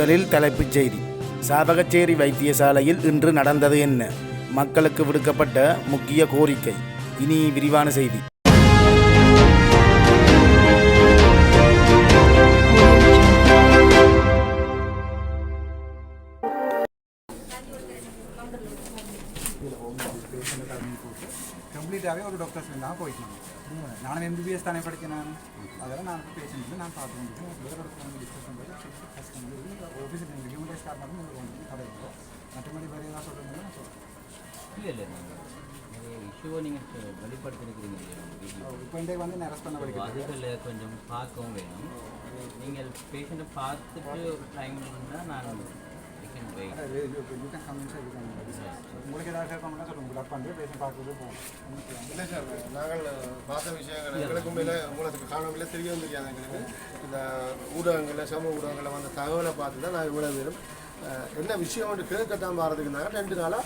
முதலில் தலைப்புச் செய்தி. சாவகச்சேரி வைத்தியசாலையில் இன்று நடந்தது என்ன? மக்களுக்கு விடுக்கப்பட்ட முக்கிய கோரிக்கை. இனி விரிவான செய்தி. கம்ப்ளீட்டாகவே ஒரு டாக்டர்ஸ் தான் போயிட்டு நானும் எம்பிபிஎஸ் தானே படித்தேன். அதெல்லாம் நான் பேஷண்ட் நான் பார்த்து வந்துட்டு வேறு டிஸ்கஸ் பண்ணுறது ஃபஸ்ட் ஆஃபீஸுக்கு நீங்கள் ஹியூமன் ரைட்ஸ் கார்டு மட்டும் வந்து கடை இருக்கும். மற்றபடி வேறு எதாவது சொல்கிறீங்க நான் சொல்கிறேன். இல்லை இஷ்யூவை நீங்கள் வெளிப்படுத்திருக்கிறீங்க. இப்போ இன்றைக்கு வந்து அரெஸ்ட் பண்ண படிக்கிறேன். அதுகளை கொஞ்சம் பார்க்கவும் வேணும். நீங்கள் பேஷண்ட்டை பார்த்துட்டு ஒரு டைம் இருந்தால் நான் உங்களுக்கு ஏதாவது கேட்கணும்னா சொல்லுங்கள். பிளாக் பண்ணி பேஷண்ட் பார்க்குறது போகும். இல்லை சார், நாங்கள் பார்த்த விஷயங்கள் எங்களுக்கும் மேலே உங்களுக்கு காணவில்லை, தெரியவும் தெரியாது. எங்களுக்கு இந்த ஊடகங்களில் சமூக ஊடகங்களில் வந்த தகவலை பார்த்து தான் நான் இவ்வளோ பேரும் என்ன விஷயம் வந்து கேட்கத்தான் பாரதுக்குனாங்க. 2 நாளாக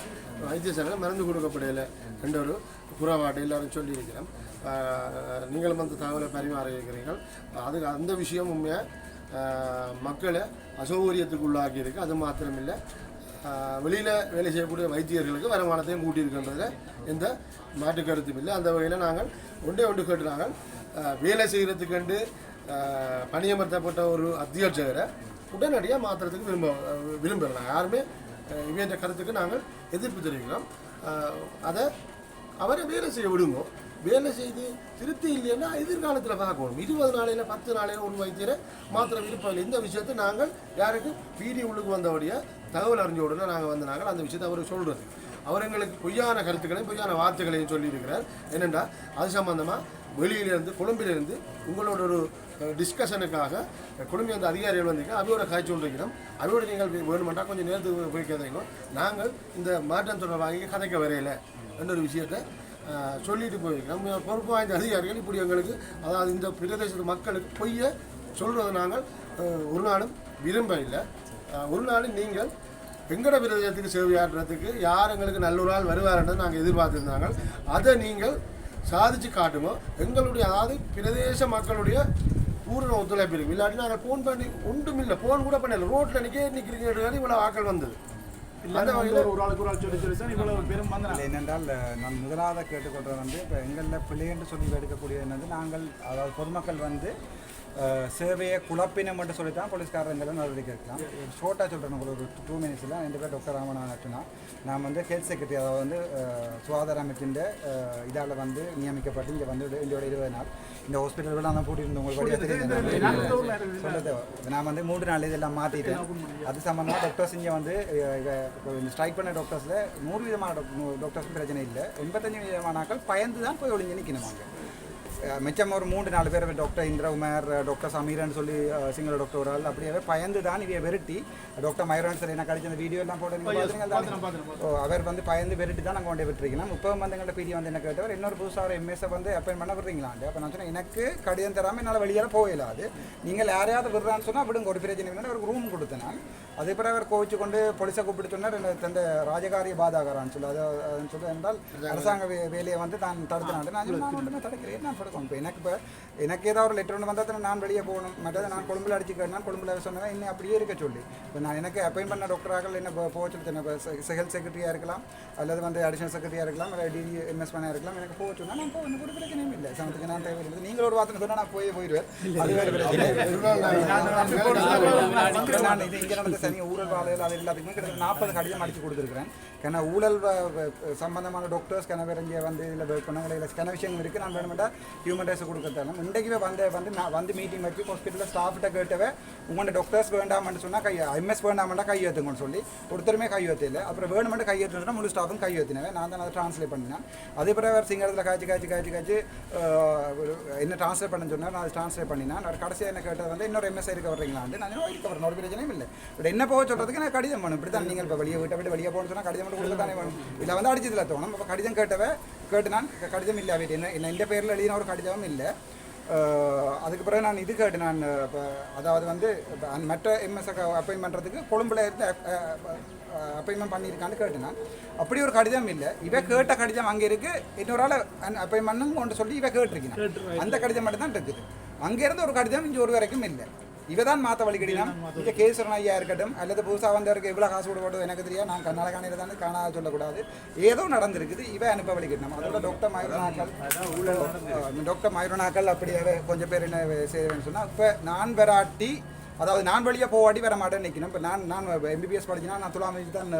வைத்தியசாலையில் மருந்து கொடுக்கப்படையில என்ற ஒரு புறவாட்டை எல்லாரும் சொல்லியிருக்கிறோம். நீங்களும் அந்த தகவலை பரிமாற இருக்கிறீர்கள். அதுக்கு அந்த விஷயம் உண்மையாக மக்களை அசௌகரியத்துக்கு உள்ளாக்கி இருக்குது. அது மாத்திரமில்லை, வெளியில் வேலை செய்யக்கூடிய வைத்தியர்களுக்கு வருமானத்தையும் கூட்டியிருக்கின்றதில் எந்த மாற்று கருத்தும் இல்லை. அந்த வகையில் நாங்கள் ஒன்று கேட்டு நாங்கள் வேலை செய்கிறதுக்கு பணியமர்த்தப்பட்ட ஒரு அத்தியட்சகரை உடனடியாக மாற்றுறதுக்கு விரும்புகிறோம். யாருமே இவற்ற கருத்துக்கு நாங்கள் எதிர்ப்பு தெரிவிக்கிறோம். அதை அவரை வேலை செய்ய விடுங்க. வேலை செய்து திருப்தி இல்லைன்னா எதிர்காலத்தில் பார்க்கணும். 20 நாளையில் 10 நாளையில் ஒரு வைத்தியரை மாத்திரம் விருப்பம். இந்த விஷயத்தை நாங்கள் யாருக்கு வீடி உள்ளுக்கு வந்தபடியாக தகவல் அறிஞ்ச உடனே நாங்கள் அந்த விஷயத்தை அவருக்கு சொல்கிறது. அவர் எங்களுக்கு பொய்யான கருத்துக்களையும் பொய்யான வார்த்தைகளையும் சொல்லியிருக்கிறார். என்னென்னா அது சம்பந்தமாக வெளியிலேருந்து கொழும்பிலிருந்து உங்களோட ஒரு டிஸ்கஷனுக்காக கொழும்பு அந்த அதிகாரிகள் வந்தீங்க, அவையோட காய்ச்சி கொண்டிருக்கிறோம். அவையோட நீங்கள் வேணுமெண்டா கொஞ்சம் நேரத்துக்கு போய் கேட்குறீங்க. நாங்கள் இந்த மாற்றம் தொடர்பாக கதைக்க வரையில என்ற ஒரு விஷயத்தை சொல்லிட்டு போயிருக்கிறோம். பொறுப்பு வாய்ந்த அதிகாரிகள் இப்படி எங்களுக்கு, அதாவது இந்த பிரதேசத்து மக்களுக்கு பொய்யை சொல்கிறது நாங்கள் ஒரு நாளும் விரும்ப இல்லை. ஒரு நாளும் நீங்கள் எங்கட பிரதேசத்துக்கு சேவையாற்றுறதுக்கு யார் எங்களுக்கு நல்ல ஆள் வருவார்ன்றது நாங்கள் எதிர்பார்த்துருந்தாங்க. அதை நீங்கள் சாதிச்சு காட்டுமோ எங்களுடைய, அதாவது பிரதேச மக்களுடைய பூரண ஒத்துழைப்பு இருக்குது. இல்லாட்டி நாங்கள் ஃபோன் பண்ணி ஒன்றும் இல்லை, ஃபோன் கூட பண்ணல, ரோட்டில் நிற்கிறீங்க இவ்வளோ ஆக்கள் வந்தது. என்னென்றால் நான் முதலாவது கேட்டுக்கொள்வது வந்து இப்போ எங்களில் பிள்ளை என்று சொல்லி எடுக்கக்கூடியது என்னது, நாங்கள் அதாவது பொதுமக்கள் வந்து சேவையை குழப்பினம் மட்டும் சொல்லி தான் போலீஸ்காரங்களும் நடவடிக்கை எடுக்கலாம். ஷோர்ட்டாக சொல்கிறேன், ஒரு 2 மினிட்ஸில். என் பேர் டாக்டர் ராமநாதனா. நான் வந்து ஹெல்த் செக்ரட்டரி, அதாவது வந்து சுகாதார அமைச்சின் இதால் வந்து நியமிக்கப்பட்டு இங்கே வந்து இதோட 20 நாள் இந்த ஹாஸ்பிட்டல் நான் கூட்டியிருந்தேன். உங்களுக்கு சொல்லுது, நான் வந்து 3 நாள் இதெல்லாம் மாற்றிட்டேன். அது சம்மந்தமாக டாக்டர்ஸ் இங்கே வந்து இந்த ஸ்ட்ரைக் பண்ண டாக்டர்ஸில் 100 விதமான டாக்டர்ஸும் பிரச்சனை இல்லை. 85 விதமானாக்கள் பயந்து தான் போய் ஒழிஞ்சு நிற்கணுமாங்க. மிச்சம் ஒரு 3-4 பேர் டாக்டர் இந்திரகுமார், டாக்டர் சமீரன் சொல்லி சிங்கள டாக்டர் ஒரு ஆள், அப்படியே பயந்து தான் இவையை வெறுட்டி டாக்டர் மைரன் சார் என்ன கழிச்சு அந்த வீடியோ எல்லாம் போட்டு அவர் வந்து பயந்து வெறுட்டி தான் நாங்கள் கொண்டே விட்டுருக்கோம். 30 வந்து எங்கள்கிட்ட பிடி வந்து என்ன கேட்டவர், இன்னொரு புதுசாக எம்எஸ்ஸை வந்து அப்பாயின் பண்ண விடுறீங்களாண்டு. அப்போ நான் சொன்னேன், எனக்கு கடிதம் தராமல் என்னால் வெளியேற போயிடாது, நீங்கள் யாரையாவது விடுறான்னு சொன்னால் விடுங்க, ஒரு பிரச்சனை இல்லைன்னா அவருக்கு ரூம் கொடுத்தேன் நான். அதே பிறகு அவர் கோவிச்சு கொண்டு போலீஸை கூப்பிட்டு சொன்னார், தந்த ராஜகாரிய பாதாகரான்னு சொல்லி அதுன்னு சொல்லி என்றால் அரசாங்க வேலையை வந்து தான் தடுத்தினாண்டு. நான் தடுக்கிறேன், நான் இப்போ எனக்கு ஏதாவது ஒரு லெட்டர் ஒன்று வந்தால் நான் வெளியே போகணும். மற்றது நான் கொழும்பில் அடிச்சு கேட்டேன், கொழும்பில் சொன்னேன் இன்னும் அப்படியே இருக்க சொல்லி. இப்போ நான் எனக்கு அப்பாயின் பண்ண டாக்டராக என்ன போக சொல்லி, ஹெல்த் செக்ரட்டரியாக இருக்கலாம், அல்லது வந்து அடிஷனல் செக்ரட்டரியாக இருக்கலாம், இல்லை டிஎம்எஸ் பண்ண இருக்கலாம். எனக்கு போக சொன்னால் நான் போக கூட பிரச்சனையும் இல்லை. சமத்துக்கு நான் தேவையில்லை. நீங்கள் ஒரு வார்த்தை சொன்னால் நான் போயிடுவேன். அது வேறு பிரச்சனை. நான் இது இங்கே நடந்த சனி ஊழல் வாழையில் அது எல்லாத்துக்குமே கிட்டத்தட்ட 40 கடிதம் அடித்து கொடுத்துருக்கிறேன். ஏன்னா ஊழல் சம்பந்தமான டாக்டர்ஸ் கிணவர் இங்கே வந்து இதில் பண்ணங்களை கிண விஷயங்கள் இருக்குது. நான் வேணுமெண்டா ஹியூமன் ரைட்ஸ் கொடுக்கறதாலும் இன்றைக்குவே வந்து மீட்டிங் வச்சு ஹாஸ்பிட்டலில் ஸ்டாஃப்கிட்ட கேட்டவே உங்களோட டாக்டர்ஸ் வேண்டாம்னு சொன்னால் எம்எஸ் வேண்டாமண்டா கையெழுத்துங்கன்னு சொல்லி ஒருத்தருமே கையெழுத்தில்லை. அப்புறம் வேணுமெண்டா கையெழுத்துனா முழு ஸ்டாஃபும் கையெழுத்தினவே. நான் தான் அதை ட்ரான்ஸ்லேட் பண்ணினேன். அதே பிறகு அவர் சிங்களத்தில் காய்ச்சி என்ன ட்ரான்ஸ்லேட் பண்ண சொன்னார். நான் அதை ட்ரான்ஸ்லேட் பண்ணினேன். அவர் கடைசியாக என்ன கேட்டது வந்து இன்னொரு எம்எஸ் இருக்க வர்றீங்களான்னு. நான் இருக்க வரணும், ஒரு பிரச்சனையும் இல்லை. பட் என்ன போக சொல்கிறதுக்கு நான் கடிதம் வேணும். இப்படி தான் நீங்கள் இப்போ வெளியே விட்டு வெளியே போகணும்னு சொன்னால் கடிதம் மட்டும் கொடுக்க தானே வேணும். இல்லை வந்து அடிச்சதில் தோணும். இப்போ கடிதம் கேட்டு நான் கடிதம் இல்லை அவர்கிட்ட என்ன இந்த பேரில் எழுதின ஒரு கடிதமும் இல்லை. அதுக்கு பிறகு நான் இது கேட்டு நான் இப்போ அதாவது வந்து மற்ற எம்எஸ் அப்பாயின் பண்ணுறதுக்கு கொழும்பில் இருந்து அப்பாயின்மெண்ட் பண்ணியிருக்கான்னு கேட்டு நான். அப்படி ஒரு கடிதம் இல்லை. இவ கேட்ட கடிதம் அங்கே இருக்குது. இன்னொரு ஆள் அப்பாயின்மெண்ட்னு கொண்டு சொல்லி இவ கேட்டிருக்கேன். அந்த கடிதம் மட்டும் தான் இருக்குது. அங்கேருந்து ஒரு கடிதம் இங்கே ஒரு வரைக்கும் இல்லை. இவ தான் மாற்ற வழிகடினா இங்கே கேசவரன் ஐயா இருக்கட்டும் அல்லது புதுசாக வந்தவருக்கு எவ்வளோ காசு கொடுக்கட்டும் எனக்கு தெரியாது, நான் கண்ணால காணியில் தானே காணாத சொல்லக்கூடாது. ஏதோ நடந்திருக்குது, இவ அனுப்ப வழிகட்டணும். அதோட டாக்டர் மயூரனாக்கள் அப்படியே கொஞ்சம் பேர் என்ன செய்வேன்னு சொன்னால், இப்போ நான் வராட்டி அதாவது நான் வழியாக போவாட்டி வர மாட்டேன்னு நிற்கணும். இப்போ நான் எம்பிபிஎஸ் படிச்சுனா நான் துலாமதி தான்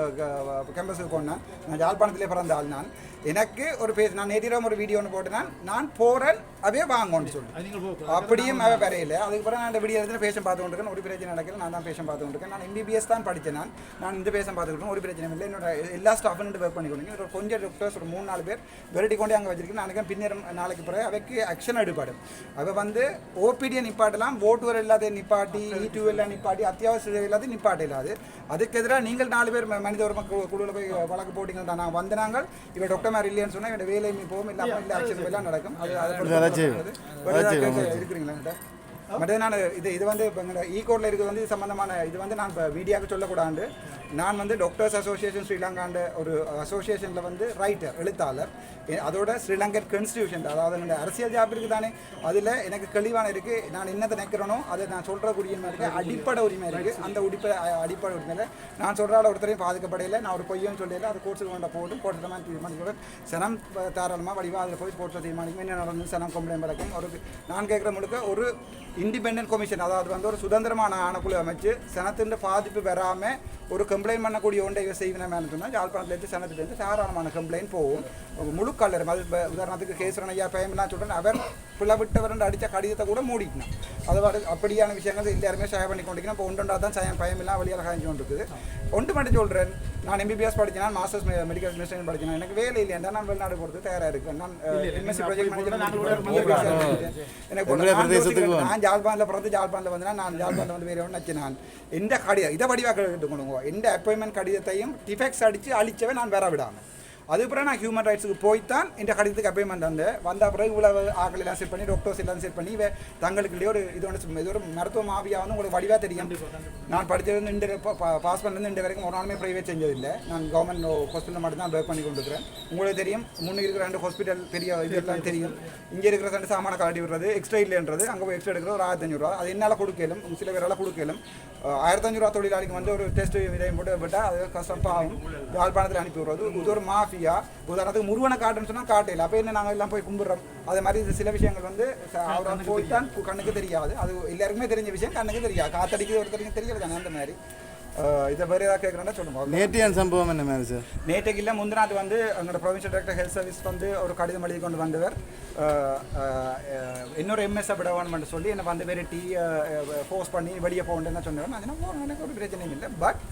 கேம்பஸுக்கு போனேன். நான் யாழ்ப்பாணத்திலே பிறந்த ஆள். நான் எனக்கு ஒரு நான் நேற்றிடம் ஒரு வீடியோ ஒன்று போட்டேன். நான் போகிறேன் அவே வாங்கன்னு சொல்லி அப்படியும் அவ வரையில. அதுக்கப்புறம் நான் இந்த வீடியோ எடுத்து பேஷன் பார்த்து கொண்டிருக்கேன். ஒரு பிரச்சனை நடக்கல, நான் தான் பேஷன் பார்த்து கொண்டிருக்கேன். நான் எம்பிபிஎஸ் தான் படித்தேன். நான் இந்த பேஷன் பார்த்துக்கிட்டேன், ஒரு பிரச்சனை இல்லை. என்னோட எல்லா ஸ்டாஃபும் ஒர்க் பண்ணி கொடுங்க. ஒரு கொஞ்சம் டாக்டர்ஸ் ஒரு 3-4 பேர் வெரைட்டி கொண்டே அங்கே வச்சிருக்கேன். நான் பின்னர் நாளைக்கு பிறகு அவைக்கு ஆக்ஷன் எடுப்பாடும். அவள் வந்து ஓபிடியை நிப்பாட்டலாம், ஓட்டுவர் எல்லாத்தையும் நிப்பாட்டி, E2 எல்லாம் நிப்பாட்டி, அத்தியாவசிய எல்லாத்தையும் நிப்பாட்ட இல்லாது. அதுக்கு எதிராக நீங்கள் 4 பேர் மனித உரிமை குழுவில் போய் வழக்கு போட்டிங்கன்னா நான் வந்து நாங்கள் இவன் டாக்டர் மாதிரி இல்லைன்னு சொன்னால் இவன் வேலை போகும், இல்லாமல் இல்லை ஆக்ஷன் எல்லாம் நடக்கும். அது இருக்கிறீங்களா மற்ற நான் இது வந்து இப்போ எங்களோட ஈகோட்டில் இருக்கிறது வந்து சம்மந்தமான இது வந்து நான் இப்போ மீடியாவுக்கு சொல்லக்கூடாது. நான் வந்து டாக்டர்ஸ் அசோசியேஷன் ஸ்ரீலங்காண்ட ஒரு அசோசியேஷனில் வந்து ரைட்டர், எழுத்தாளர். அதோட ஸ்ரீலங்கன் கான்ஸ்டியூஷன், அதாவது என்னோட அரசியல் ஜாப் இருக்குது தானே, அதில் எனக்கு தெளிவான இருக்குது. நான் என்னத்தை நினைக்கிறேனோ அதை நான் சொல்கிறக்கூடிய உரிமை இருக்குது, அடிப்படை உரிமை இருக்குது. அந்த அடிப்படை உரிமையில் நான் சொல்கிறால ஒருத்தரையும் பாதிக்கப்படையில், நான் ஒரு பொய்யும் சொல்லல. அது கோர்ட்ஸுக்கு கொண்ட போட்டு கோர்ட்டு தீர்மானிக்க சனம் தாராளமாக வடிவாக அதில் போய் கோர்ட்டில் தீர்மானிக்கும் என்ன நடந்து சனம் கம்ப்ளைண்ட் வழக்கம். ஒரு நான் கேட்குற முழுக்க ஒரு இண்டிபெண்டன்ட் கமிஷன், அதாவது வந்து ஒரு சுதந்திரமான ஆணைக்குழு அமைச்சு சனத்தின் பாதிப்பு வராமல் ஒரு கம்ப்ளைண்ட் பண்ணக்கூடிய ஒன்றை இவ செய்வினமேனு சொன்னால் யாழ்ப்பாணத்துலேருந்து சனத்துலேருந்து தாராளமான கம்ப்ளைண்ட் போகும். முழு கல்லர் அது உதாரணத்துக்கு கேசவரன் ஐயா பயமெல்லாம் சொல்கிறேன். அவர் பிள்ளவிட்டவர் அடித்த கடிதத்தை கூட மூடிக்கணும். அதாவது அப்படியான விஷயங்கள் எல்லாருமே சயம் பண்ணி கொண்டிருக்கணும். இப்போ ஒன்றா தான் சயம் பயமெல்லாம் வழியாக காய்ச்சி கொண்டு இருக்குது. ஒன்று மட்டும் சொல்கிறேன், நான் எம்பிபிஎஸ் படித்தேன், மாஸ்டர்ஸ் மெடிக்கல் அட்மினிஸ்ட்ரேஷன் படித்தேன். எனக்கு வேலை இல்லையா, நான் வெளிநாடு போகிறது தயாராக இருக்கேன். நான் எம்எஸ்சி ப்ராஜெக்ட் மேனேஜர் எனக்கு நான் ஜாழ்ப்பாணில் பிறந்து ஜாழ்ப்பாணில் வந்தேன். நான் ஜாழ்ப்பாணில் வந்து வேறு ஒன்று வச்சு நான் எந்த கடிதம் இதை வடிவாக எடுத்துக்கணுங்க. எந்த அப்பாயின்மெண்ட் கடிதத்தையும் டிஃபெக்ட்ஸ் அடித்து அழிச்சவே நான் வர விடாமல். அதுக்கப்புறம் நான் ஹியூமன் ரைட்ஸுக்கு போய்த்தான் இந்த கடிதத்துக்கு அப்பாயின்மெண்ட் வந்த பிறகு இவ்வளவு ஆக்கள் எல்லாம் செட் பண்ணி டாக்டர்ஸ் எல்லாம் செட் பண்ணி தங்களுக்குள்ளேயே ஒரு இது ஒரு மருத்துவ மாவியா வந்து உங்களுக்கு வடிவாக தெரியும். நான் படித்தது வந்து இந்த பாஸ் பண்ணது இந்த வரைக்கும் ஒரு நாளுமே ப்ரைவேட் செஞ்சதில்லை. நான் கவர்மெண்ட் ஹாஸ்பிட்டலில் மட்டும்தான் ஒர்க் பண்ணி கொண்டிருக்கிறேன். உங்களுக்கு தெரியும், முன்னுக்கு இருக்கிற 2 ஹாஸ்பிட்டல் பெரிய இதெல்லாம் தெரியும். இங்கே இருக்கிற 2 சாமான கலட்டி விடுறது, எக்ஸ்ட்ரா இல்லைன்றது, அங்கே போய் எக்ஸ்ட்ரா எடுக்கிறது ஒரு 1500 ரூபா. அது என்னால் கொடுக்கலும், சில பேரால் கொடுக்கலும். 1500 ரூபா தொழிலாளிக்கு வந்து ஒரு டெஸ்ட் இதையும் போட்டு விட்டால் அது கஷ்டப்பாகும். யாழ்ப்பாணத்தில் அனுப்பி விடுறது இது ஒரு மாஃபியா. உதாரணத்துக்கு முருகனை காட்டுன்னு சொன்னால் காட்டையில் அப்போ என்ன நாங்கள் எல்லாம் போய் கும்பிட்றோம். அதே மாதிரி இது சில விஷயங்கள் வந்து அவர் போய்த்தான் கண்ணுக்கு தெரியாது. அது எல்லாருக்குமே தெரிஞ்ச விஷயம், கண்ணுக்கு தெரியாது. காத்தடிக்கு ஒருத்தருக்கு தெரியல தானே. அந்த மாதிரி இதை வேறு ஏதாவது கேட்குறேன்னா சொல்லுங்க. நேற்றைய சம்பவம் என்ன மாதிரி சார்? நேற்றுக்கு இல்லை, முந்தினாத்து வந்து எங்களோட ப்ரொவின்ஷியல் டைரக்டர் ஹெல்த் சர்வீஸ் வந்து ஒரு கடிதம் எழுதி கொண்டு வந்தவர் இன்னொரு எம்எஸ்ஐ விடவான்னு சொல்லி என்னை வந்து வேறு ஃபோர்ஸ் பண்ணி வெளியே போகணுன்னு சொன்னவர். நான் எனக்கு ஒரு பிரச்சனையும் இல்லை. பட்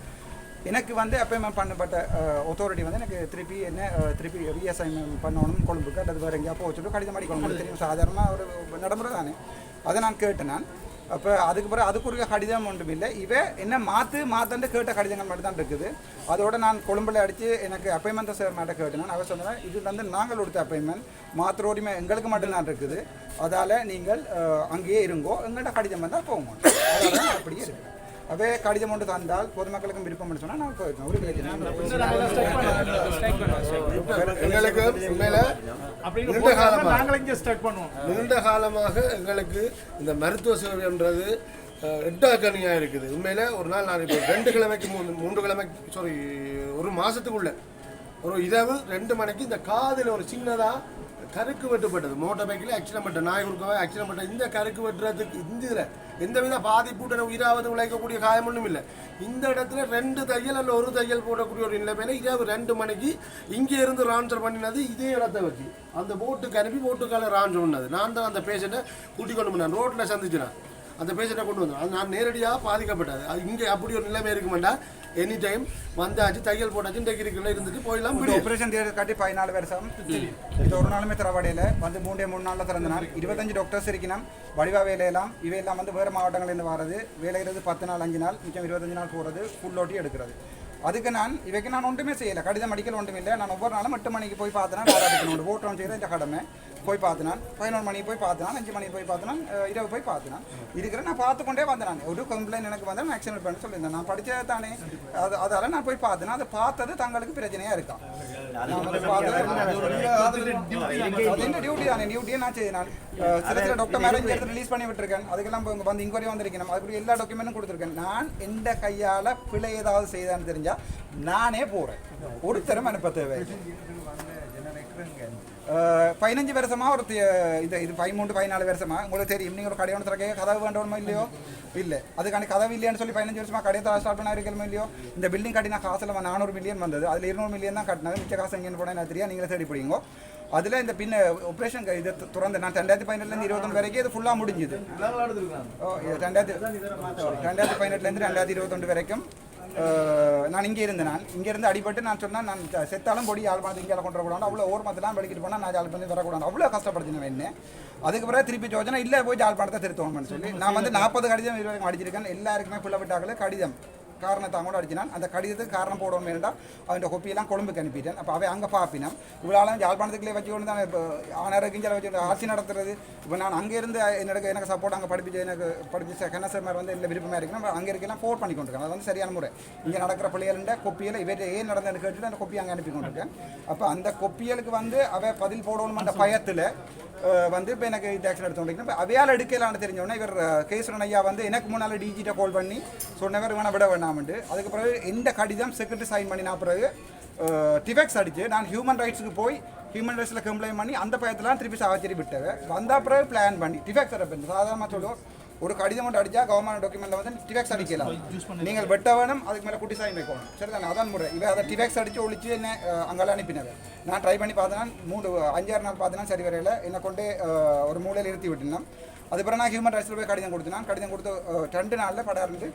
எனக்கு வந்து அப்பாயின்மெண்ட் பண்ணப்பட்ட அத்தாரிட்டி வந்து எனக்கு திருப்பி ரீஅசைன்மெண்ட் பண்ணணும் கொழும்புக்கு அல்லது வேறு எங்கேயா போச்சுட்டு கடிதம் அடி கொண்டு தெரியும். சாதாரணமாக ஒரு நடைமுறை தானே. அதை நான் கேட்டேன். நான் அப்போ அதுக்கு பிறகு அதுக்குரிய கடிதம் ஒன்றும் இல்லை. என்ன மாற்றுன்னு கேட்ட கடிதங்கள் மட்டும் தான் இருக்குது. அதோடு நான் கொழும்பில் அடித்து எனக்கு அப்பாயின்மெண்ட் சார் மேட்ட கேட்டேன். அவர் சொன்னேன், இது வந்து நாங்கள் கொடுத்த அப்பாயின்மெண்ட், மாத்திர உரிமை எங்களுக்கு மட்டும்தான் இருக்குது. அதால் நீங்கள் அங்கேயே இருங்கோ, எங்கள்கிட்ட கடிதம் வந்தால் போங்க. அதனால் அப்படியே இருக்குது. அதே கடிதம் ஒன்று தந்தால் பொதுமக்களுக்கும் விருப்பம்னு சொன்னால் நான் போயிருக்கேன். ஒரு நீண்ட காலமாக எங்களுக்கு இந்த மருத்துவ சேவைன்றது எட்டாக்கணியாக இருக்குது. உண்மையில் ஒரு நாள் நான் இப்போ 2 கிழமைக்கு 3 கிழமைக்கு ஒரு மாதத்துக்குள்ள ஒரு இரவு 2 மணிக்கு இந்த காதில் ஒரு சின்னதாக கருக்கு வெட்டுப்பட்டது. மோட்டார் பைக்கில் ஆக்சிடென்ட் பண்ண நாய் குறுக்கவே ஆக்சிடென்ட் பண்ண இந்த கருக்கு வெட்டுறதுக்கு இந்த இதில் எந்தவித பாதிப்புடன் உயிராவது உழைக்கக்கூடிய காயம் ஒன்றும் இல்லை. இந்த இடத்துல 2 தையல் அல்ல 1 தையல் போடக்கூடிய ஒரு நிலைமையில இரவு 2 மணிக்கு இங்கே இருந்து ரான்சர் பண்ணினது இதே இடத்தை வச்சு அந்த போட்டுக்கு அனுப்பி போட்டுக்கால ரான்சர் பண்ணது. நான் தான் அந்த பேஷண்ட்டை கூட்டிக் கொண்டு போனேன். ரோட்டில் சந்திச்சினேன், அந்த பேஷண்ட்டை கொண்டு வந்தேன். அது நான் நேரடியாக பாதிக்கப்பட்டது. அது இங்கே அப்படி ஒரு நிலைமை இருக்குமெண்டா எனி டைம் வந்தாச்சு தையல் போட்டாச்சு டெகிரிக்குள்ள இருந்துட்டு போயெல்லாம். ஆப்ரேஷன் தியேட்டர் காட்டி 14 வருஷம் இது ஒரு நாளுமே தரவாடையில் வந்து 3 நாளில் திறந்தனால் 25 டாக்டர்ஸ் இருக்கணும். வடிவா வேலையெல்லாம் இவையெல்லாம் வந்து வேறு மாவட்டங்கள்லேருந்து வர்றது, வேலைகிறது 10 நாள் 5 நாள் மிச்சம் 25 நாள் போகிறது, ஃபுல் ஓட்டி எடுக்கிறது. அதுக்கு நான் ஒன்றுமே செய்யலை. கடிதம் அடிக்கல் ஒன்றும் இல்லை. நான் ஒவ்வொரு நாளும் 8 மணிக்கு போய் பார்த்தேன்னா எடுக்கணும். ஓட்டம் செய்கிற இந்த கடமை போய் பார்த்தினான், 11 மணிக்கு போய் பார்த்தினான், 5 மணிக்கு போய் பார்த்தினான், இரவு போய் பார்த்தினான். இருக்கிறேன் நான் பார்த்து கொண்டே வந்தேன். நான் ஒரு கம்ப்ளைண்ட் எனக்கு வந்தேன், ஆக்ஷன் பண்ண சொல்லியிருந்தேன். நான் படித்தது தானே, அதால் நான் போய் பார்த்தேன். அதை பார்த்தது தங்களுக்கு பிரச்சனையாக இருக்கா? டியூட்டி தானே, டியூட்டியை நான் செய்தேன். சில டாக்டர் மேரேஜ் எடுத்து ரிலீஸ் பண்ணி விட்டுருக்கேன். அதுக்கெல்லாம் வந்து இன்கொயரி வந்திருக்கேன். அதுக்குரிய எல்லா டாக்குமெண்ட்டும் கொடுத்துருக்கேன். நான் எந்த கையால் பிழை ஏதாவது செய்தான்னு தெரிஞ்சால் நானே போகிறேன். ஒருத்தரும் அனுப்ப தேவை. 15 வருஷமா ஒரு இது 13-14 வருஷமா உங்களுக்கு தெரியும். நீங்கள் ஒரு கடை ஒன்று திறக்க கதவு வேண்டணுமோ இல்லையோ? இல்லை, அதுக்கான கதவு இல்லைன்னு சொல்லி 15 வருஷமா கடையை ஸ்டார்ட் பண்ண இருக்கணுமோ இல்லையோ? இந்த பில்டிங் கட்டின காசில் 400 மில்லியன் வந்தது. அதில் 200 மில்லியன் தான் கட்டினது. மிச்ச காசு எங்கேன்னு போனால் எனக்கு தெரியாது, நீங்களே தேடி பிடிங்க. அதில் இந்த பின்ன ஆப்ரேஷன் இது திறந்து நான் 2018 21 வரைக்கும் இது ஃபுல்லாக முடிஞ்சுது. 2018 2021 வரைக்கும் நான் இங்கே இருந்தேன். நான் இங்கேருந்து அடிபட்டு நான் சொன்னேன், நான் செத்தாலும் பொடி யாழ்ப்பாணத்து இங்கே கொண்டு வரக்கூடாது. அவ்வளோ ஓரமத்தெல்லாம் வெளிக்கிட்டு போனால் நான் யாழ்ப்பாணத்து வரக்கூடாது. அவ்வளோ கஷ்டப்படுத்தினேன் என்ன. அதுக்கு பிறகு திருப்பி யோஜனை இல்லை, போய் யாழ்ப்பாணத்தை திருத்தணும்னு சொல்லி நான் வந்து 40 கடிதம் இதுவரைக்கும் அடிச்சிருக்கேன். எல்லாருக்குமே பிள்ளை விட்டாக்களே கடிதம் காரணத்தான் கூட அடிச்சினான். அந்த கடிதத்துக்கு காரணம் போடணும் வேண்டாம். அவன் கொப்பியெல்லாம் கொழும்புக்கு அனுப்பிட்டேன். அப்போ அவன் அங்கே பார்ப்பினான். இவ்வளோ யாழ்ப்பாணத்துக்குள்ளே வச்சுக்கொண்டு தான் இப்போ ஆனார கிஞ்சலை வச்சு ஆட்சி நடத்துறது. இப்போ நான் அங்கேருந்து எனக்கு சப்போர்ட் அங்கே படிப்பிச்ச கண்ணசர் வந்து இல்லை விருப்பமாக இருக்கணும். அங்கே இருக்கலாம் ஃபோர்ட் பண்ணி கொண்டிருக்கேன். அது வந்து சரியான முறை. இங்கே நடக்கிற பிள்ளைகளில் கொப்பியில் இவற்றை ஏன் நடந்ததுன்னு கேட்டுட்டு அந்த கொப்பி அங்கே அனுப்பி கொண்டிருக்கேன். அப்போ அந்த கொப்பியலுக்கு வந்து அவன் பதில் போடணும் அந்த பயத்தில் வந்து இப்போ எனக்கு இந்த ஆக்ஷன் எடுத்துக்கிட்டேன். இப்போ அவையால் எடுக்கலான்னு தெரிஞ்சோடனே இவர் கேசுரன் ஐயா வந்து எனக்கு முன்னால் டிஜிட்டை கால் பண்ணி சொன்னவர் வேணா விட வேண்டாம்ட்டு. அதுக்கு பிறகு எந்த கடிதம் செக்ரட்டரி சைன் பண்ணினா பிறகு டிஃபெக்ஸ் அடித்து நான் ஹியூமன் ரைட்ஸுக்கு போய் ஹியூமன் ரைட்ஸில் கம்ப்ளைண்ட் பண்ணி அந்த பயத்தில் திருப்பி சாவச்சேரி விட்டவன் வந்த பிறகு பிளான் பண்ணி டிஃபெக்ஸ் அடிப்பேன். சாதாரணமாக சொல்லுவோம், ஒரு கடிதம் மட்டும் அடித்தா கவர்மெண்ட் டாக்குமெண்ட்டில் வந்து டிஃபெக்ஸ் அடிக்கலாம். நீங்கள் வெட்ட வேணும், அதுக்கு மேலே குட்டி சாயம் வைக்கணும். சரி தானே, அதான் முறை. இவன் அதை டிஃபெக்ஸ் அடித்து ஒழிச்சு என்ன அங்கெல்லாம் அனுப்பினவன். நான் ட்ரை பண்ணி பார்த்தேன்னா 5-6 நாள் பார்த்தேன்னா சரி வரையில் என்னை கொண்டு ஒரு மூலையில் நிறுத்தி விட்டுனேன். அதுக்கப்புறம் நான் ஹியூமன் ரைட்ஸில் போய் கடிதம் கொடுத்தேன். கடிதம் கொடுத்து 2 நாளில் படாருந்து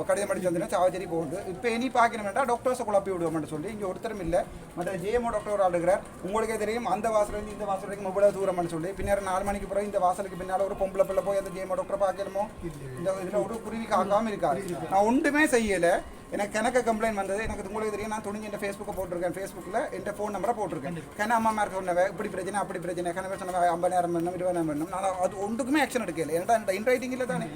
கடிதம் படிச்சு வந்தீங்கன்னா சாவச்சேரி போகுது. இப்போ இனி பார்க்கணும் வேண்டாம், டாக்டர்ஸை குழப்பி விடுவோம்னு சொல்லி இங்கே ஒருத்தரும் இல்லை. மற்ற ஜேஎம்ஓ டாக்டர் ஒரு ஆள் இருக்கிறார். உங்களுக்கே தெரியும், அந்த வாசலேருந்து இந்த வாசல் வரைக்கும் இவ்வளோ தூரம்னு சொல்லி பின்னர் 4 மணிக்கு பிறகு இந்த வாசலுக்கு பின்னால் ஒரு பொம்பளை பிள்ளை போய் அந்த ஜேஎம்ஓ டாக்டரை பார்க்கணுமோ? இந்த இதில் ஒரு குருவி காக்காமல் இருக்காரு. நான் ஒன்றுமே செய்யலை. எனக்கு கம்ப்ளைண்ட் வந்தது. எனக்கு உங்களுக்கு தெரியும், நான் துணிஞ்சு என் ஃபேஸ்புக்கை போட்டிருக்கேன். ஃபேஸ்புக்கில் என் ஃபோன் நம்பரை போட்டிருக்கேன். கண்ணா அம்மா மாதிரி சொன்னவன் இப்படி பிரச்சனை அப்படி பிரச்சனை கணவர் சொன்னவன் 50,000 வேணும் 20,000 வேணும். நான் அது ஒன்றுக்குமே ஆக்ஷன் எடுக்கல. ஏன்னா இந்த இன்ரைட்டிங் இல்லை தானே.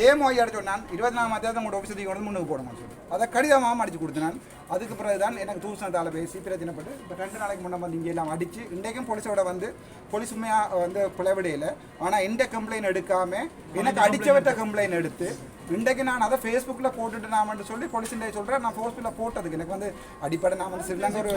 ஏமோய் அடிச்சு நான் 24 தேதி உங்களோட ஆஃபீஸுக்கு கொண்டு முன்னுக்கு போடணும்னு சொல்லி அதை கடிதமாக அடிச்சு கொடுத்தேன். அதுக்கு பிறகு தான் எனக்கு தூசணத்தால் பேசி பிரச்சனைப்பட்டு இப்போ 2 நாளைக்கு முன்னே வந்து இங்கே எல்லாம் அடித்து இன்றைக்கும் போலீஸோட வந்து போலீஸ் உண்மையாக வந்து பிளவிடையில். ஆனால் எந்த கம்ப்ளைண்ட் எடுக்காமல் எனக்கு அடித்தவற்ற கம்ப்ளைண்ட் எடுத்து இன்றைக்கு நான் அதை ஃபேஸ்புக்கில் போட்டுட்டு நான் சொல்லி போலீஸ் சொல்கிறேன். நான் ஃபேஸ்புக்கில் போட்டதுக்கு எனக்கு வந்து அடிப்படை நான் வந்து ஸ்ரீலங்கா ஒரு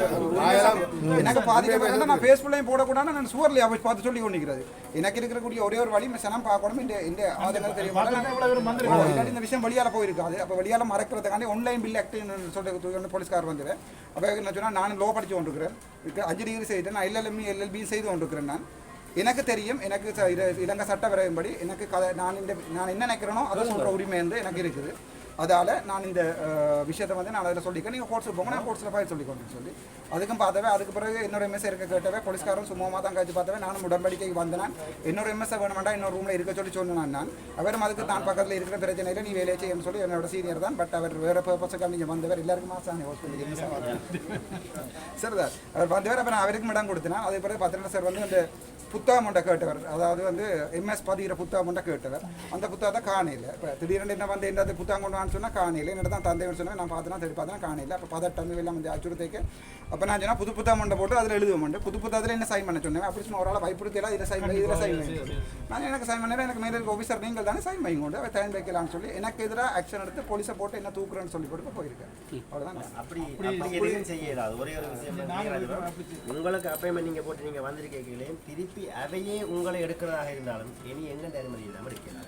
எனக்கு பாதிக்கப்பட்ட நான் ஃபேஸ்புக்லையும் போடக்கூடாது. நான் சுவரில் அவள் பார்த்து சொல்லி கொண்டிருக்கிறது. எனக்கு இருக்கக்கூடிய ஒரே ஒரு வழி சனம் பார்க்கணும். இந்த ஆதரவு தெரியும் இந்த விஷயம் வெளியால் போயிருக்காது. அப்போ வெளியால் மறக்கிறதுக்காண்டி ஆன்லைன் பில் ஆக்ட்னு சொல்லிட்டு போலீஸ்கார் வந்துடுவேன். அப்போ என்ன சொன்னால் நான் லோ படித்து கொண்டிருக்கிறேன். 5 டிகிரி செய்து நான் LLB செய்து கொண்டிருக்கிறேன். நான் எனக்கு தெரியும், எனக்கு இலங்கை சட்ட விரைவும்படி எனக்கு நான் என்ன நினைக்கிறேனோ அதை சொல்கிற உரிமை வந்து எனக்கு இருக்குது. அதால் நான் இந்த விஷயத்தை வந்து நான் அதில் சொல்லிக்கிறேன். நீங்கள் கோர்ட்ஸுக்கு போங்க, நான் கோர்ட்ஸில் ஃபைல் சொல்லிக்கொண்டு சொல்லி அதுக்கும் பார்த்தவே. அதுக்கு பிறகு இன்னொரு எம்எஸ் இருக்க கேட்டவே போலீஸ்காரன் சும்மா தான் கழிச்சு பார்த்தவே. நானும் உடன்படிக்கைக்கு வந்தேன். இன்னொரு எம்எஸ்ஸை வேணுமாண்டா இன்னொரு ரூமில் இருக்க சொன்னேன். நான் அவரும் அதுக்கு தான் பக்கத்தில் இருக்கிற பிரச்சனையில் நீ வேலையை செய்யணும்னு சொல்லி என்னோட சீனியர் தான். பட் அவர் வேறு பர்பஸுக்காக நீங்கள் வந்தவர் எல்லாருக்கும் மாசானே ஹாஸ்பிட்டல் சார் தான் அவர் வந்தவர். அப்புறம் அவருக்கும் இடம் கொடுத்தினா. அதுக்கு பிறகு பார்த்தீங்கன்னா சார் வந்து அந்த புத்தகம் ஒன்றை கேட்டவர், அதாவது வந்து MS பதிகிற புத்தகம் ஒன்றை கேட்டவர். அந்த புத்தகத்தை காணையில் இப்போ திடீரென்று என்ன வந்து என்ன புத்தகம் கொண்டு வான்னு சொன்னால் காணையில் என்னோட தான் தந்தைன்னு சொன்னால் நான் பார்த்தேன்னா சரி பார்த்தேன்னா காணையில். அப்போ பதட்டம் எல்லாம் வந்து அச்சுறுத்தைக்கு அப்போ நான் சொன்னால் புது புத்தகம் ஒன்றை போட்டு அதில் எழுதுவோம். புது புத்தகத்தில் என்ன சைன் பண்ண சொன்னேன். அப்படி சொன்னால் ஒரு ஆள் பயப்படுத்தலாம் இதில் சைன் பண்ணி நான் எனக்கு சைன் பண்ணேன். எனக்கு மேலே ஆஃபீஸர் நீங்கள் தானே சைன் பண்ணி கொண்டு அவர் சைன் வைக்கலாம்னு சொல்லி எனக்கு எதிராக ஆக்ஷன் எடுத்து போலீஸை போட்டு என்ன தூக்குறேன்னு சொல்லி போட்டு போயிருக்கேன். அவ்வளோதான். அப்படி எதுவும் செய்யலாம். ஒரே ஒரு விஷயம், உங்களுக்கு அப்பாயின்மெண்ட் நீங்கள் போட்டு நீங்கள் வந்திருக்கீங்களே திருப்பி அவையே உங்களை எடுக்கிறதாக இருந்தாலும் இனி எங்கள்கிட்ட அனுமதி இல்லாமல் இருக்கலாம்.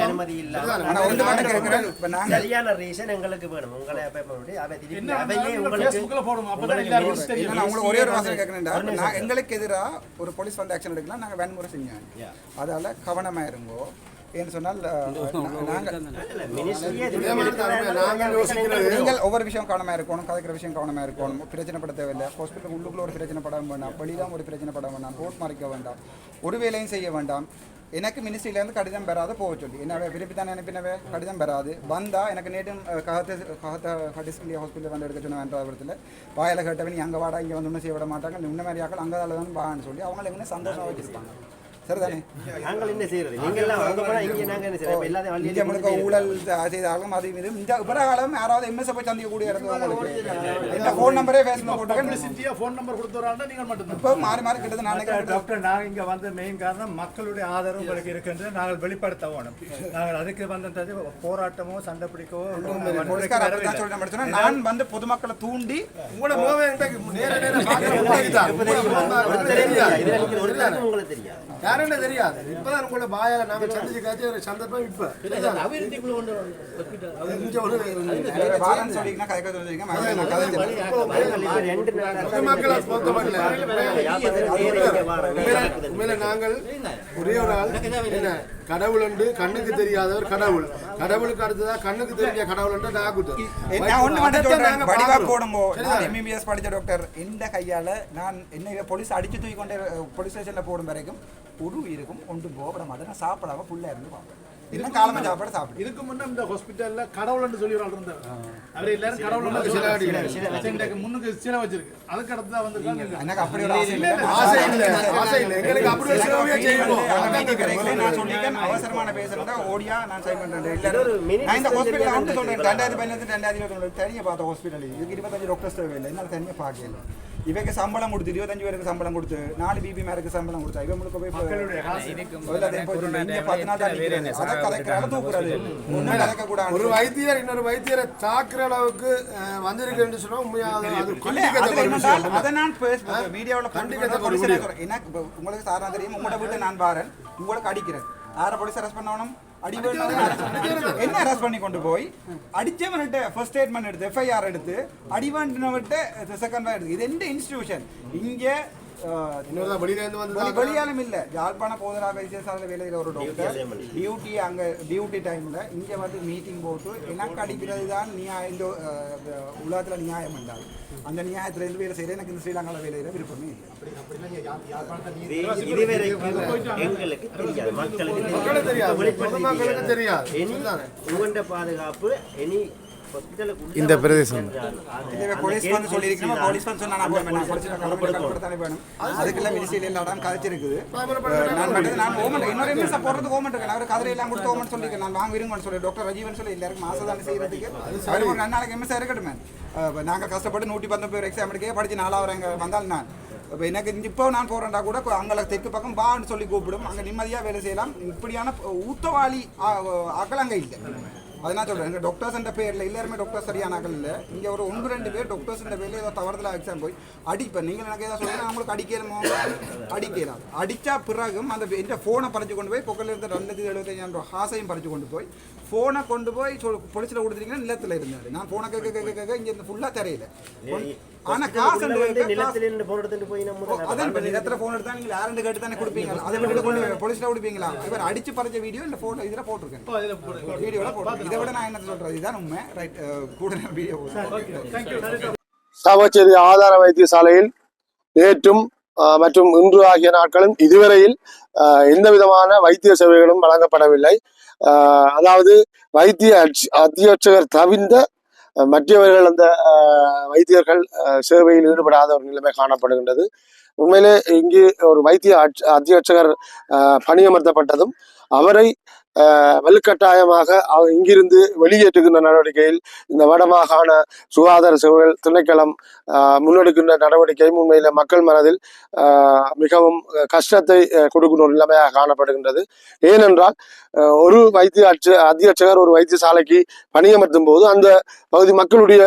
அனுமதி இல்லாமல் சரியான ரீசன் எங்களுக்கு வேணும். உங்களை அப்பாயின்மெண்ட் அவை திருப்பி அவையே ஒரே ஒரு வாசல் கேட்கணும்டா. எங்களுக்கு எதிராக ஒரு போலீஸ் வந்து ஆக்ஷன் எடுக்கலாம். நாங்கள் வன்முறை செஞ்சோம். அதால் கவனமாக இருங்கோ. ஏன்னு சொன்னால் நீங்கள் ஒவ்வொரு விஷயம் கவனமாக இருக்கணும். கதைக்கிற விஷயம் கவனமாக இருக்கணும். பிரச்சனை பட தேவையில்லை. ஹாஸ்பிட்டல் உள்ளுக்குள்ள ஒரு பிரச்சனை பட வேண்டாம். வெளியிலாம் ஒரு பிரச்சனை பட வேண்டாம். ரோட் மறைக்க வேண்டாம். ஒரு வேலையும் செய்ய வேண்டாம். எனக்கு மினிஸ்ட்ரியிலேருந்து கடிதம் பெறாத போக சொல்லி என்ன விருப்பி தானே அனுப்பினவே கடிதம் பெறாது வந்தால் எனக்கு நேற்று ஹடிஸ்கிலியா ஹாஸ்பிட்டல் வந்து எடுக்க சொன்ன வேண்டாபுரத்தில் வாயில் கேட்டவன் அங்கே வாடா இங்கே வந்து ஒன்றும் செய்ய விட மாட்டாங்க இந்த மாதிரி ஆக்கள் அங்கே தான் வான்னு சொல்லி அவங்களை எங்கே சந்தோஷமாக வச்சுருப்பாங்க சரிதானே நாங்கள் என்ன செய்யறது நீங்க எல்லாம் அங்க போனா இங்க நாங்க என்ன செய்யறது எல்லாத்தையும் வள்ளி நம்மளுக்கு ஊழல் செய்தாலும் அது இது இந்த உபரகாலம் யாராவது எம்எஸ் போய் சந்திக்கக்கூடிய இடத்துல என்ன ஃபோன் நம்பரே ஃபேஸ்புக் போட்டாங்க ஃபோன் நம்பர் கொடுத்துறாங்க நீங்கள் மட்டும் இப்போ மாறி மாறி கிட்டது நான் டாக்டர் நாங்கள் இங்கே வந்த மெயின் காரணம் மக்களுடைய ஆதரவு உங்களுக்கு இருக்கின்றது நாங்கள் வெளிப்படுத்த வேணும் நாங்கள் அதுக்கு வந்தது போராட்டமோ சண்டை பிடிக்கவோ நான் வந்து பொதுமக்களை தூண்டி உங்களோட மோகம் உங்களுக்கு தெரியாது யாருன்னு தெரியாது இப்பதான் உங்களோட பாயால நாங்க சந்திச்சு காய்ச்சி ஒரு சந்தர்ப்பம் இப்ப வாரன்னு சொல்லிங்கன்னா கதை உண்மையில நாங்கள் ஒரே ஒரு ஆள் என்ன கடவுள் உண்டு கண்ணுக்கு தெரியாதவர் கடவுள் கடவுளுக்கு அடுத்ததா கண்ணுக்கு தெரிஞ்ச கடவுள் உண்டு வடிவா போடும்போது எம்பிபிஎஸ் படிச்ச டாக்டர் இந்த கையால நான் என்ன போலீஸ் அடிச்சு தூக்கி கொண்டே போலீஸ் ஸ்டேஷன்ல போடும் வரைக்கும் ஒரு இருக்கும் கொண்டு போக மாட்டேன் நான் சாப்பிடாம புள்ள இருந்து பார்ப்பேன் இன்னும் காலமா சாப்பாடு சாப்பிடு இதுக்கு முன்னே இந்த ஹாஸ்பிட்டல்ல கடவுள்னு சொல்லி ஒரு ஆள் இருந்தார் அவர் எல்லாரும் கடவுள் முன்னுக்கு சிலை வச்சிருக்கு அதுக்கு அடுத்து தான் வந்திருக்காங்க எனக்கு அப்படி ஒரு ஆசை இல்லை ஆசை இல்லை எங்களுக்கு அப்படி ஒரு சிலவையே செய்யணும் நான் சொல்லிட்டேன் அவசரமான பேசுறதா ஓடியா நான் சைன் பண்றேன் நான் இந்த ஹாஸ்பிட்டல் வந்து சொல்றேன் 2015 2021 தனியா பார்த்த ஹாஸ்பிட்டல் இதுக்கு 25 டாக்டர்ஸ் தேவையில்லை என்னால தனியா பார்க்கல இவங்க சம்பளம் கொடுத்து 25 பேருக்கு சம்பளம் கொடுத்து 4 பிபி மேருக்கு சம்பளம் கொடுத்தா இவங்களுக்கு போய் ஒரு வைத்தியர் இன்னொரு வைத்தியரை தாக்குற அளவுக்கு வந்திருக்குன்னு சொன்னா அதை நான் மீடியாவில் எனக்கு உங்களுக்கு சாரா தெரியும் உங்களோட வீட்டை நான் பாரேன் உங்களுக்கு அடிக்கிறேன் யாரை போலீஸ் அரெஸ்ட் பண்ணணும் என்ன அரெஸ்ட் பண்ணி கொண்டு போய் அடிச்சவன்கிட்ட ஃபர்ஸ்ட் ஸ்டேட்மெண்ட் எடுத்து எஃப்ஐஆர் எடுத்து அடிவாண்டினவன்கிட்ட செகண்ட் எடுத்து இது எந்த இன்ஸ்டிடியூஷன் இங்கே வெளியாலும் இல்ல யாழ்ப்பாண போதரா வைத்தியசாலை வேலையில ஒரு டாக்டர் டியூட்டி அங்க டியூட்டி டைம்ல இங்க வந்து மீட்டிங் போட்டு எனக்கு அடிக்கிறது தான் இந்த உலகத்துல நியாயம் என்றால் அந்த நியாயத்துல இருந்து வேலை செய்யற எனக்கு இந்த ஸ்ரீலங்கால வேலையில விருப்பமே இல்லை எங்களுக்கு தெரியாது மக்களுக்கு தெரியாது உங்களோட பாதுகாப்பு இனி இந்த பிரதேசம் போலீஸ் வந்து சொல்லியிருக்கணும் போலீஸ் வந்து சொன்னா அதுக்கெல்லாம் மினிஸ்ட்ரியில் எல்லா இடம் கதைச்சிருக்குது நான் ஓமெண்ட் இன்னொரு நிமிஷம் போடுறது ஓமெண்ட் இருக்கேன் அவர் கதிரை எல்லாம் கொடுத்து ஓமெண்ட் சொல்லியிருக்கேன் நான் வாங்க விரும்புன்னு சொல்லி டாக்டர் ரஜீவன் சொல்லி எல்லாருக்கும் மாசதானே செய்யறதுக்கு அவர் ஒரு 2 நாளைக்கு எம்எஸ் இருக்கட்டுமே நாங்கள் கஷ்டப்பட்டு 119 பேர் எக்ஸாம் எடுக்கே படிச்சு 4 இங்கே வந்தால் நான் இப்போ எனக்கு இப்போ நான் போகிறேன்டா கூட அங்கே தெற்கு பக்கம் பான்னு சொல்லி கூப்பிடும் அங்கே நிம்மதியாக வேலை செய்யலாம் இப்படியான ஊத்தவாளி ஆக்கள் அங்கே இல்லை அதனால் சொல்கிறேன் எங்கள் டாக்டர்ஸ் என்ற பேரில் எல்லாருமே டாக்டர்ஸ் சரியான ஆக்கள் இல்லை இங்கே ஒரு 1-2 பேர் டாக்டர்ஸ் என்ற பேரில் ஏதோ தவறுதலாக எக்ஸாம் போய் அடிப்பேன் நீங்கள் எனக்கு ஏதாவது சொல்லுங்கள் அவங்களுக்கு அடிக்கலாம் அடித்தா பிறகும் அந்த எந்த ஃபோனை பறிச்சு கொண்டு போய் பொக்கலில் இருந்து 2,75,000 ஹாசையும் பறிச்சு கொண்டு போய் ஃபோனை கொண்டு போய் பொலிசில் கொடுத்துட்டீங்கன்னா நிலத்தில் இருந்தார் நான் ஃபோனை கேட்க இங்கே இருந்து ஃபுல்லாக தெரியல ஆனால் காசு அதான் நிலத்தில் ஃபோன் எடுத்தால் நீங்கள் யாருன்னு கேட்டு தானே கொடுப்பீங்க அதை விட்டு கொண்டு பொலிசில் கொடுப்பீங்களா இவர் அடிச்சு பறிச்ச வீடியோ இல்லை ஃபோட்டோ இதில் போட்டிருக்கேன் வீடியோவில் போட்டு இதை விட நான் என்ன சொல்கிறது இதுதான் உண்மை ரைட் கூட வீடியோ சாவச்சேரி ஆதார வைத்தியசாலையில் நேற்றும் மற்றும் இன்று ஆகிய நாட்களும் இதுவரையில் எந்த விதமான வைத்திய சேவைகளும் வழங்கப்படவில்லை. அதாவது வைத்திய அத்தியட்சகர் தவிர்ந்த மற்றவர்கள் அந்த வைத்தியர்கள் சேவையில் ஈடுபடாத ஒரு நிலைமை காணப்படுகின்றது. உண்மையிலே இங்கு ஒரு வைத்திய அத்தியட்சகர் பணியமர்த்தப்பட்டதும் அவரை வலுக்கட்டாயமாக இங்கிருந்து வெளியேற்றுகின்ற நடவடிக்கையில் இந்த வடமாகாண சுகாதார சேவைகள் திணைக்களம் முன்னெடுக்கின்ற நடவடிக்கை உண்மையில மக்கள் மனதில் மிகவும் கஷ்டத்தை கொடுக்கின்ற ஒரு நிலைமையாக காணப்படுகின்றது. ஏனென்றால் ஒரு வைத்திய அத்தியட்சகர் ஒரு வைத்தியசாலைக்கு பணியமர்த்தும் போது அந்த பகுதி மக்களுடைய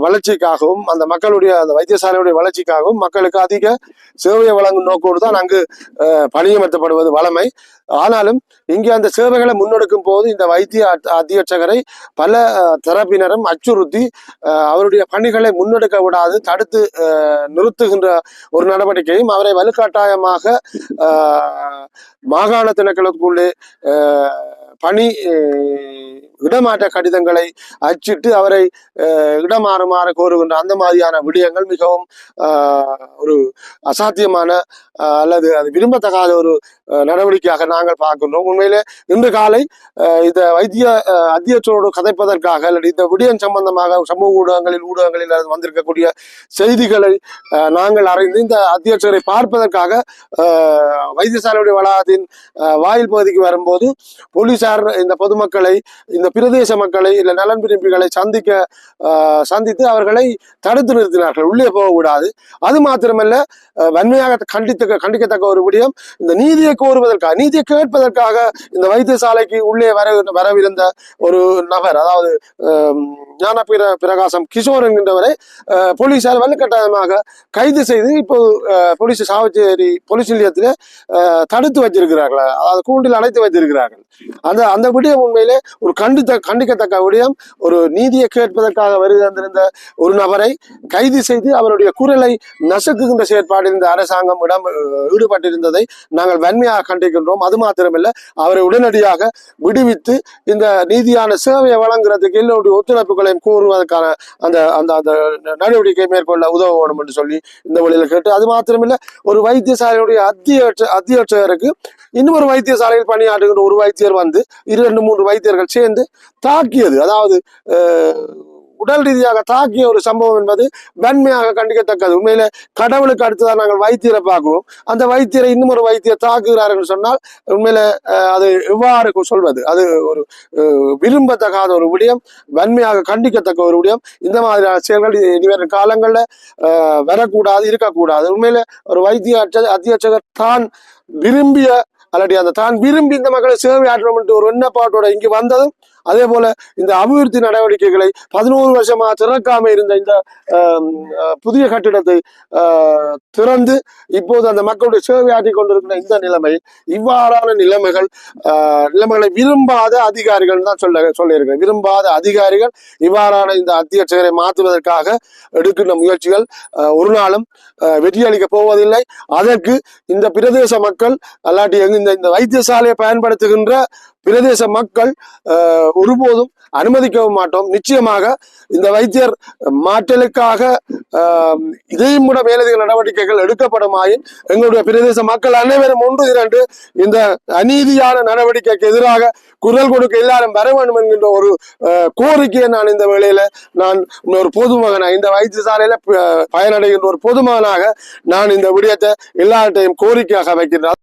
வளர்ச்சிக்காகவும் அந்த மக்களுடைய அந்த வைத்தியசாலையுடைய வளர்ச்சிக்காகவும் மக்களுக்கு அதிக சேவையை வழங்கும் நோக்கோடு தான் அங்கு பணியமர்த்தப்படுவது வழமை. ஆனாலும் இங்கே அந்த சேவைகளை முன்னெடுக்கும் போது இந்த வைத்திய அத்தியட்சகரை பல தரப்பினரும் அச்சுறுத்தி அவருடைய பணிகளை முன்னெடுக்க விடாது தடுத்து நிறுத்துகின்ற ஒரு நடவடிக்கையும் அவரை வலுக்கட்டாயமாக மாகாண திணைக்களத்துக்குள்ளே பணி இடமாற்ற கடிதங்களை அச்சிட்டு அவரை இடமாறுமாறு கோருகின்ற அந்த மாதிரியான விடயங்கள் மிகவும் ஒரு அசாத்தியமான அல்லது அது விரும்பத்தகாத ஒரு நடவடிக்கையாக நாங்கள் பார்க்கின்றோம். உண்மையிலே இன்று காலை இந்த வைத்திய அத்தியட்சரோடு கதைப்பதற்காக அல்லது இந்த விடயம் சம்பந்தமாக சமூக ஊடகங்களில் வந்திருக்கக்கூடிய செய்திகளை நாங்கள் அறிந்து இந்த அத்தியட்சரை பார்ப்பதற்காக வைத்தியசாலையுடைய வளாகத்தின் வாயில் பகுதிக்கு வரும்போது போலீசார் இந்த பொதுமக்களை இந்த பிரதேச மக்களை இல்லை நலன் விரும்பிகளை சந்தித்து அவர்களை தடுத்து நிறுத்தினார்கள், உள்ளே போகக்கூடாது. அது மாத்திரமல்ல, வன்மையாக கண்டிக்கத்தக்க ஒரு விடயம், இந்த நீதியை கோருவதற்காக நீதியை கேட்பதற்காக இந்த வைத்தியசாலைக்கு உள்ளே வரவிருந்த ஒரு நபர், அதாவது ஞான பிரகாசம் கிஷோர் என்கின்றவரை போலீசார் வலுக்கட்டாயமாக கைது செய்து இப்போ போலீஸ் சாவச்சேரி போலீஸ் நிலையத்தில் தடுத்து வச்சிருக்கிறார்கள், அதாவது கூண்டில் அடைத்து வைத்திருக்கிறார்கள். அந்த விடயம் உண்மையிலே ஒரு கண்டிக்கத்தக்க விடயம். ஒரு நீதியை கேட்பதற்காக வருகின்ற ஒரு நபரை கைது செய்து அவருடைய குரலை நசுக்குகின்ற செயற்பாடில் இந்த அரசாங்கம் ஈடுபட்டிருந்ததை நாங்கள் வன்மையாக கண்டிக்கின்றோம். அது மாத்திரமல்ல, அவரை உடனடியாக விடுவித்து இந்த நீதியான சேவையை வழங்குறதுக்கு எல்லோருடைய ஒத்துழைப்புகளையும் கூறுவதற்கான அந்த அந்த அந்த நடவடிக்கை மேற்கொள்ள உதவ வேண்டும் என்று சொல்லி இந்த வழியில் கேட்டு, அது மாத்திரமில்லை, ஒரு வைத்தியசாலையுடைய அத்தியட்சகருக்கு இன்னொரு வைத்தியசாலையில் பணியாற்றுகின்ற ஒரு வைத்தியர் வந்து 2-3 வைத்தியர்கள் சேர்ந்து தாக்கியது, அதாவது உடல் ரீதியாக தாக்கிய ஒரு சம்பவம் என்பது வன்மையாக கண்டிக்கத்தக்கது. உண்மையில கடவுளுக்கு அடுத்துதான் நாங்கள் வைத்தியரை பார்க்குவோம். அந்த வைத்தியரை இன்னும் ஒரு வைத்தியர் தாக்குகிறார் என்று சொன்னால் உண்மையில அது எவ்வாறு சொல்வது? அது ஒரு விரும்பத்தகாத ஒரு விடயம், வன்மையாக கண்டிக்கத்தக்க ஒரு விடயம். இந்த மாதிரியான செயல்கள் இனிவரும் காலங்களில் வரக்கூடாது, இருக்கக்கூடாது. உண்மையில ஒரு வைத்திய அத்தியட்சகர் தான் விரும்பிய அல்லது அந்த தான் விரும்பி இந்த மக்களை சேவை ஆற்றணும் என்று ஒரு எண்ணப்பாட்டோட இங்கு வந்ததும், அதே போல இந்த அபிவிருத்தி நடவடிக்கைகளை 11 வருஷமா திறக்காம இருந்த இந்த புதிய கட்டிடத்தை திறந்து இப்போது அந்த மக்களுடைய சேவையாற்றி கொண்டிருக்கிற இந்த நிலைமையில் இவ்வாறான நிலைமைகளை விரும்பாத அதிகாரிகள் தான் சொல்லியிருக்கிறேன். விரும்பாத அதிகாரிகள் இவ்வாறான இந்த அத்தியட்சகரை மாற்றுவதற்காக எடுக்கின்ற முயற்சிகள் ஒரு நாளும் வெற்றியளிக்க போவதில்லை. அதற்கு இந்த பிரதேச மக்கள் அல்லாட்டி இந்த வைத்தியசாலையை பயன்படுத்துகின்ற பிரதேச மக்கள் ஒருபோதும் அனுமதிக்கவும் மாட்டோம். நிச்சயமாக இந்த வைத்தியர் மாற்றலுக்காக இதையும் கூட மேலதிக நடவடிக்கைகள் எடுக்கப்படுமாயின் எங்களுடைய பிரதேச மக்கள் அனைவரும் ஒன்று திரண்டு இந்த அநீதியான நடவடிக்கைக்கு எதிராக குரல் கொடுக்க எல்லாரும் வர வேண்டும் என்கின்ற ஒரு கோரிக்கையை நான் இந்த வேளையில நான் ஒரு பொதுமகனாக இந்த வைத்தியசாலையில பயனடைகின்ற ஒரு பொதுமகனாக நான் இந்த விடயத்தை எல்லார்ட்டையும் கோரிக்கையாக வைக்கின்றேன்.